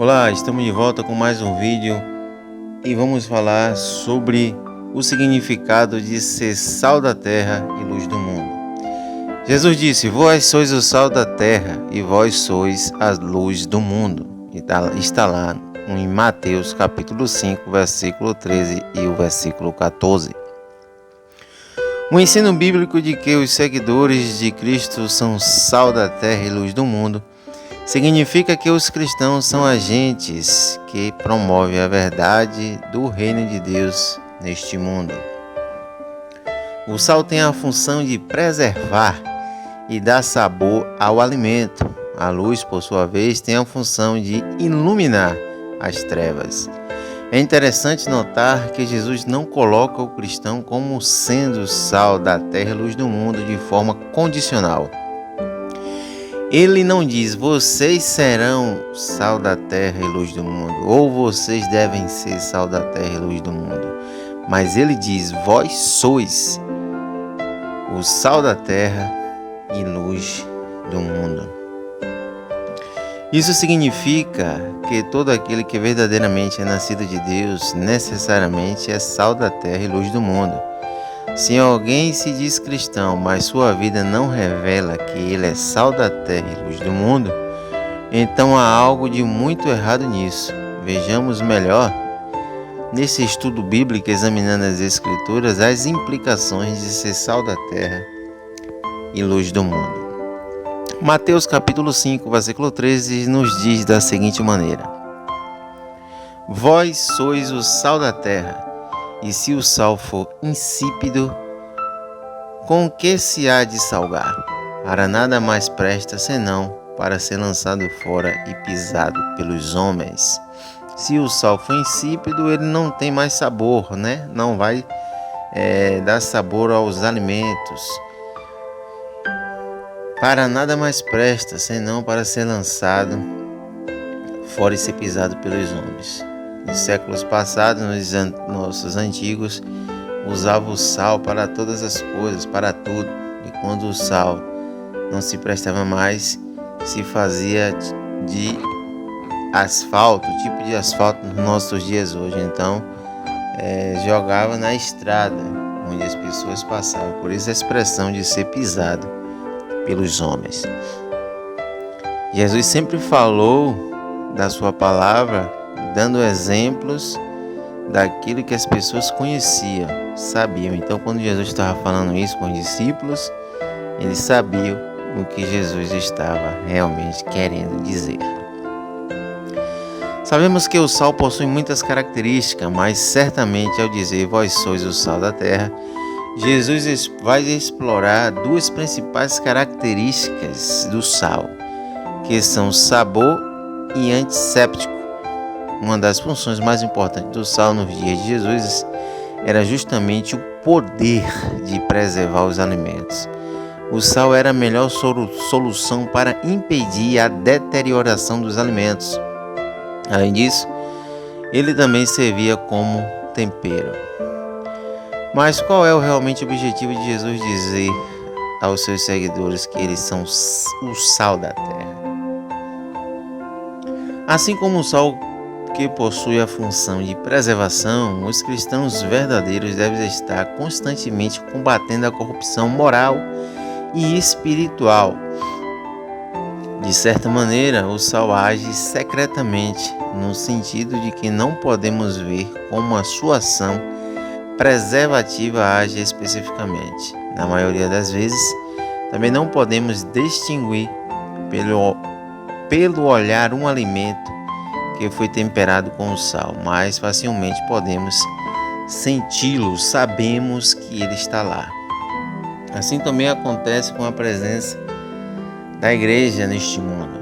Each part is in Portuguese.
Olá, estamos de volta com mais um vídeo e vamos falar sobre o significado de ser sal da terra e luz do mundo. Jesus disse: vós sois o sal da terra e vós sois a luz do mundo. Está lá em Mateus capítulo 5, versículo 13 e o versículo 14. O ensino bíblico de que os seguidores de Cristo são sal da terra e luz do mundo significa que os cristãos são agentes que promovem a verdade do reino de Deus neste mundo. O sal tem a função de preservar e dar sabor ao alimento. A luz, por sua vez, tem a função de iluminar as trevas. É interessante notar que Jesus não coloca o cristão como sendo sal da terra e luz do mundo de forma condicional. Ele não diz: vocês serão sal da terra e luz do mundo, ou vocês devem ser sal da terra e luz do mundo. Mas ele diz: vós sois o sal da terra e luz do mundo. Isso significa que todo aquele que verdadeiramente é nascido de Deus necessariamente é sal da terra e luz do mundo. Se alguém se diz cristão, mas sua vida não revela que ele é sal da terra e luz do mundo, então há algo de muito errado nisso. Vejamos melhor, nesse estudo bíblico, examinando as Escrituras, as implicações de ser sal da terra e luz do mundo. Mateus capítulo 5, versículo 13 nos diz da seguinte maneira: vós sois o sal da terra, e se o sal for insípido, com que se há de salgar? Para nada mais presta senão para ser lançado fora e pisado pelos homens. Se o sal for insípido, ele não tem mais sabor, Não vai dar sabor aos alimentos. Para nada mais presta, senão para ser lançado fora e ser pisado pelos homens. Em séculos passados, nossos antigos usavam o sal para todas as coisas, para tudo. E quando o sal não se prestava mais, se fazia de asfalto, tipo de asfalto nos nossos dias hoje. Então, jogava na estrada, onde as pessoas passavam. Por isso a expressão de ser pisado pelos homens. Jesus sempre falou da sua palavra, dando exemplos daquilo que as pessoas conheciam, sabiam. Então, quando Jesus estava falando isso com os discípulos, eles sabiam o que Jesus estava realmente querendo dizer. Sabemos que o sal possui muitas características, mas certamente ao dizer vós sois o sal da terra, Jesus vai explorar duas principais características do sal, que são sabor e antisséptico. Uma das funções mais importantes do sal nos dias de Jesus era justamente o poder de preservar os alimentos. O sal era a melhor solução para impedir a deterioração dos alimentos. Além disso, ele também servia como tempero. Mas qual é realmente o objetivo de Jesus dizer aos seus seguidores que eles são o sal da terra? Assim como o sal que possui a função de preservação, os cristãos verdadeiros devem estar constantemente combatendo a corrupção moral e espiritual. De certa maneira, o sal age secretamente, no sentido de que não podemos ver como a sua ação preservativa age especificamente. Na maioria das vezes, também não podemos distinguir pelo olhar um alimento que foi temperado com o sal, mas facilmente podemos senti-lo, sabemos que ele está lá. Assim também acontece com a presença da igreja neste mundo.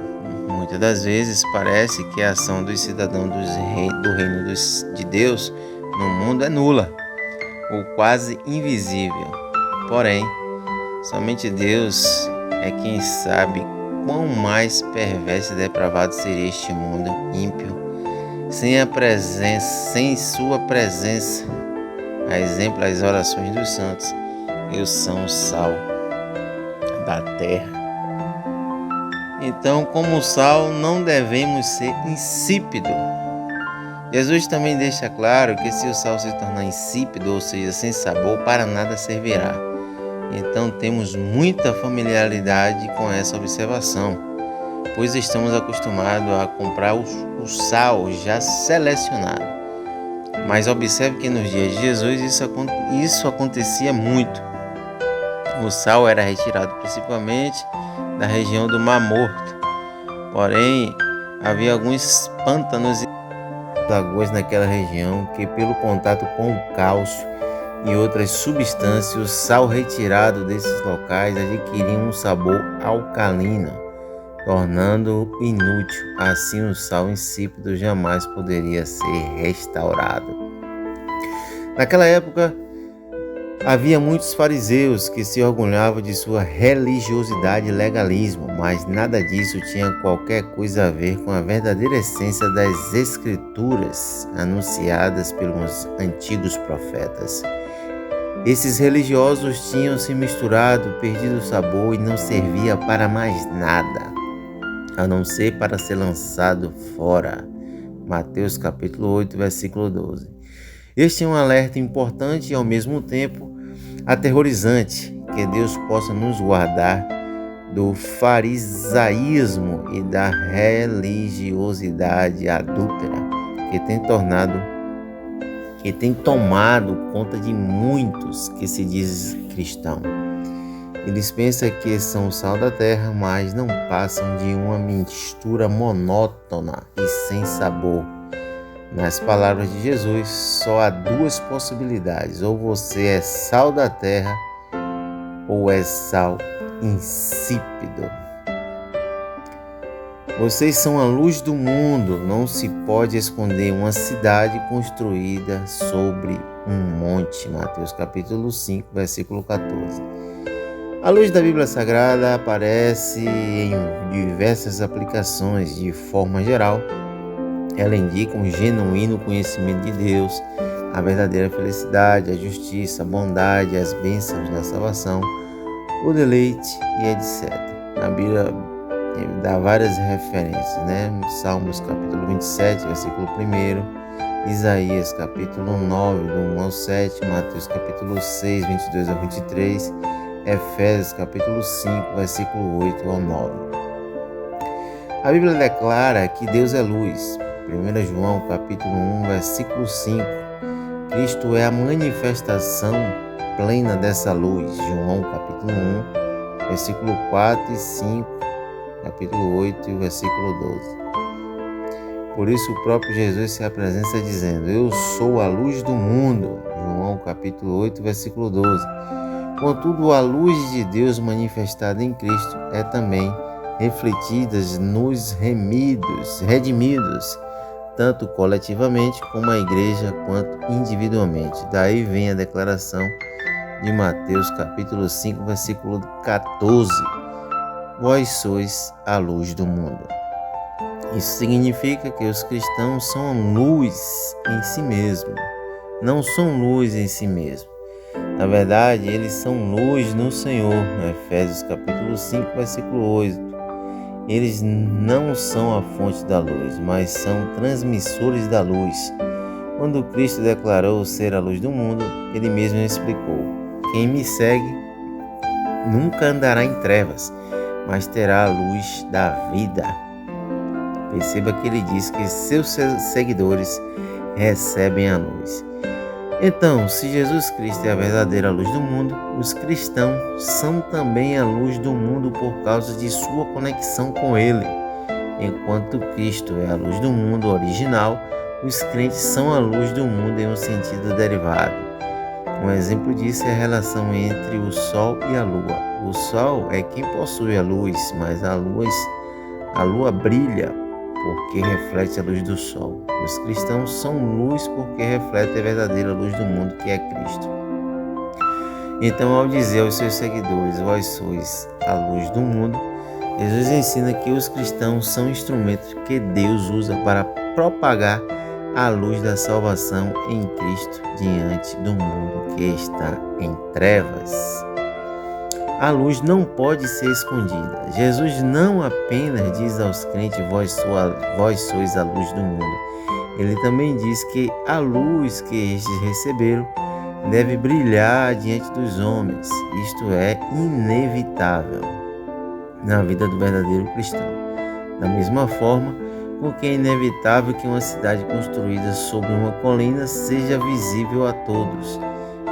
Muitas das vezes parece que a ação dos cidadãos do reino de Deus no mundo é nula ou quase invisível. Porém, somente Deus é quem sabe quão mais perverso e depravado seria este mundo ímpio sem sua presença. A exemplo das orações dos santos, eu sou o sal da terra Então, como o sal, não devemos ser insípido. Jesus também deixa claro que se o sal se tornar insípido, ou seja, sem sabor, para nada servirá. Então temos muita familiaridade com essa observação, pois estamos acostumados a comprar o sal já selecionado. Mas observe que nos dias de Jesus isso acontecia muito. O sal era retirado principalmente da região do Mar Morto. Porém, havia alguns pântanos e lagoas naquela região que, pelo contato com o cálcio e outras substâncias, o sal retirado desses locais adquiria um sabor alcalino, tornando-o inútil. Assim, o sal insípido jamais poderia ser restaurado. Naquela época, havia muitos fariseus que se orgulhavam de sua religiosidade e legalismo, mas nada disso tinha qualquer coisa a ver com a verdadeira essência das Escrituras anunciadas pelos antigos profetas. Esses religiosos tinham se misturado, perdido o sabor e não servia para mais nada, a não ser para ser lançado fora. Mateus capítulo 8, versículo 12. Este é um alerta importante e ao mesmo tempo aterrorizante. Que Deus possa nos guardar do farisaísmo e da religiosidade adúltera que tem tomado conta de muitos que se dizem cristãos. Eles pensam que são o sal da terra, mas não passam de uma mistura monótona e sem sabor. Nas palavras de Jesus, só há duas possibilidades: ou você é sal da terra, ou é sal insípido. Vocês são a luz do mundo. Não se pode esconder uma cidade construída sobre um monte. Mateus capítulo 5, versículo 14. A luz da Bíblia Sagrada aparece em diversas aplicações. De forma geral, ela indica um genuíno conhecimento de Deus, a verdadeira felicidade, a justiça, a bondade, as bênçãos da salvação, o deleite e etc. Na Bíblia dá várias referências, Salmos capítulo 27, versículo 1, Isaías capítulo 9, do 1 ao 7, Mateus capítulo 6, 22 ao 23, Efésios capítulo 5, versículo 8 ao 9. A Bíblia declara que Deus é luz. 1 João capítulo 1, versículo 5. Cristo é a manifestação plena dessa luz. João capítulo 1, versículo 4 e 5. Capítulo 8 e o versículo 12. Por isso o próprio Jesus se apresenta dizendo: eu sou a luz do mundo. João capítulo 8, versículo 12. Contudo, a luz de Deus manifestada em Cristo é também refletida nos redimidos, tanto coletivamente como a igreja quanto individualmente. Daí vem a declaração de Mateus capítulo 5, versículo 14. Vós sois a luz do mundo. Isso significa que os cristãos são luz em si mesmos, não são luz em si mesmos. Na verdade, eles são luz no Senhor. Efésios capítulo 5, versículo 8. Eles não são a fonte da luz, mas são transmissores da luz. Quando Cristo declarou ser a luz do mundo, ele mesmo explicou: quem me segue nunca andará em trevas, mas terá a luz da vida. Perceba que ele diz que seus seguidores recebem a luz. Então, se Jesus Cristo é a verdadeira luz do mundo, os cristãos são também a luz do mundo por causa de sua conexão com Ele. Enquanto Cristo é a luz do mundo original, os crentes são a luz do mundo em um sentido derivado. Um exemplo disso é a relação entre o Sol e a Lua. O Sol é quem possui a luz, mas a Lua brilha porque reflete a luz do Sol. Os cristãos são luz porque refletem a verdadeira luz do mundo, que é Cristo. Então, ao dizer aos seus seguidores: vós sois a luz do mundo, Jesus ensina que os cristãos são instrumentos que Deus usa para propagar a luz da salvação em Cristo diante do mundo que está em trevas. A luz não pode ser escondida. Jesus não apenas diz aos crentes, vós sois a luz do mundo. Ele também diz que a luz que estes receberam deve brilhar diante dos homens. Isto é inevitável na vida do verdadeiro cristão. Da mesma forma, porque é inevitável que uma cidade construída sobre uma colina seja visível a todos.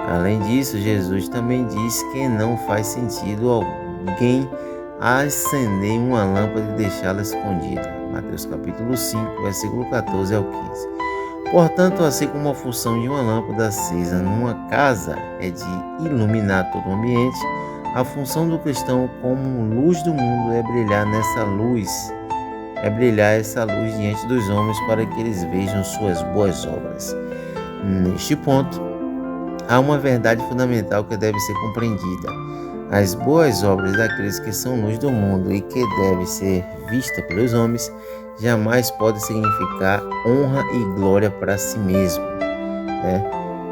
Além disso, Jesus também diz que não faz sentido alguém acender uma lâmpada e deixá-la escondida. Mateus capítulo 5, versículo 14 ao 15. Portanto, assim como a função de uma lâmpada acesa numa casa é de iluminar todo o ambiente, a função do cristão como luz do mundo é brilhar essa luz diante dos homens para que eles vejam suas boas obras. Neste ponto, há uma verdade fundamental que deve ser compreendida. As boas obras daqueles que são luz do mundo e que deve ser vista pelos homens jamais podem significar honra e glória para si mesmo.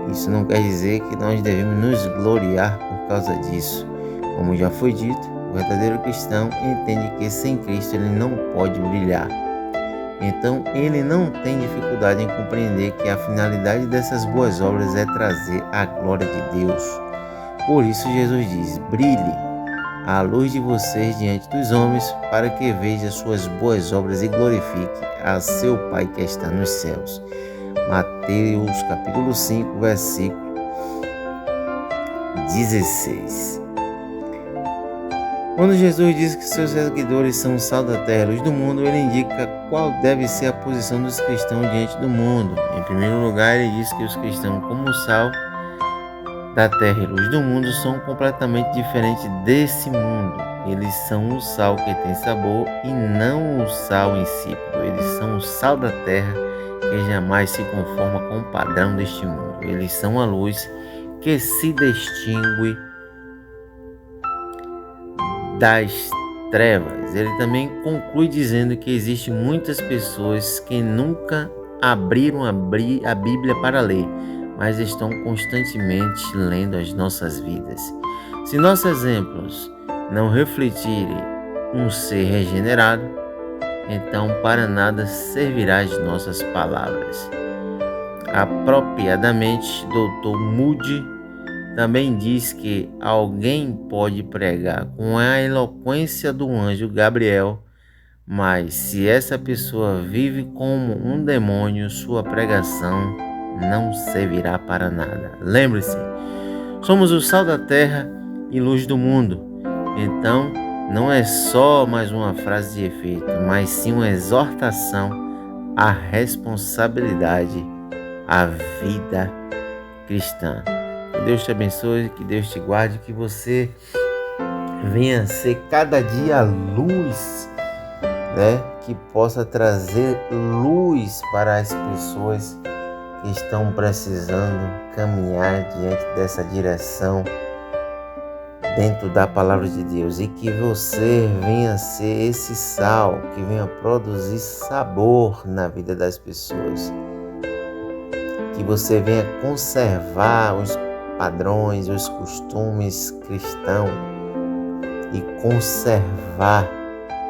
Isso não quer dizer que nós devemos nos gloriar por causa disso. Como já foi dito, o verdadeiro cristão entende que sem Cristo ele não pode brilhar. Então, ele não tem dificuldade em compreender que a finalidade dessas boas obras é trazer a glória de Deus. Por isso, Jesus diz: brilhe a luz de vocês diante dos homens, para que veja suas boas obras e glorifique a seu Pai que está nos céus. Mateus capítulo 5, versículo 16. Quando Jesus diz que seus seguidores são o sal da terra e luz do mundo, ele indica qual deve ser a posição dos cristãos diante do mundo. Em primeiro lugar, ele diz que os cristãos, como o sal da terra e luz do mundo, são completamente diferentes desse mundo. Eles são o sal que tem sabor e não o sal insípido. Eles são o sal da terra que jamais se conforma com o padrão deste mundo. Eles são a luz que se distingue das trevas. Ele também conclui dizendo que existem muitas pessoas que nunca abriram a Bíblia para ler, mas estão constantemente lendo as nossas vidas. Se nossos exemplos não refletirem um ser regenerado, então para nada servirá as nossas palavras. Apropriadamente, Dr. Moody também diz que alguém pode pregar com a eloquência do anjo Gabriel, mas se essa pessoa vive como um demônio, sua pregação não servirá para nada. Lembre-se, somos o sal da terra e luz do mundo. Então, não é só mais uma frase de efeito, mas sim uma exortação à responsabilidade, à vida cristã. Que Deus te abençoe, que Deus te guarde, que você venha ser cada dia luz, que possa trazer luz para as pessoas que estão precisando caminhar diante dessa direção dentro da palavra de Deus, e que você venha ser esse sal que venha produzir sabor na vida das pessoas, que você venha conservar os padrões, os costumes cristãos e conservar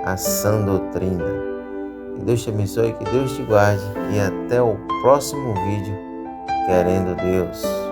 a sã doutrina. Que Deus te abençoe, que Deus te guarde e até o próximo vídeo, querendo Deus.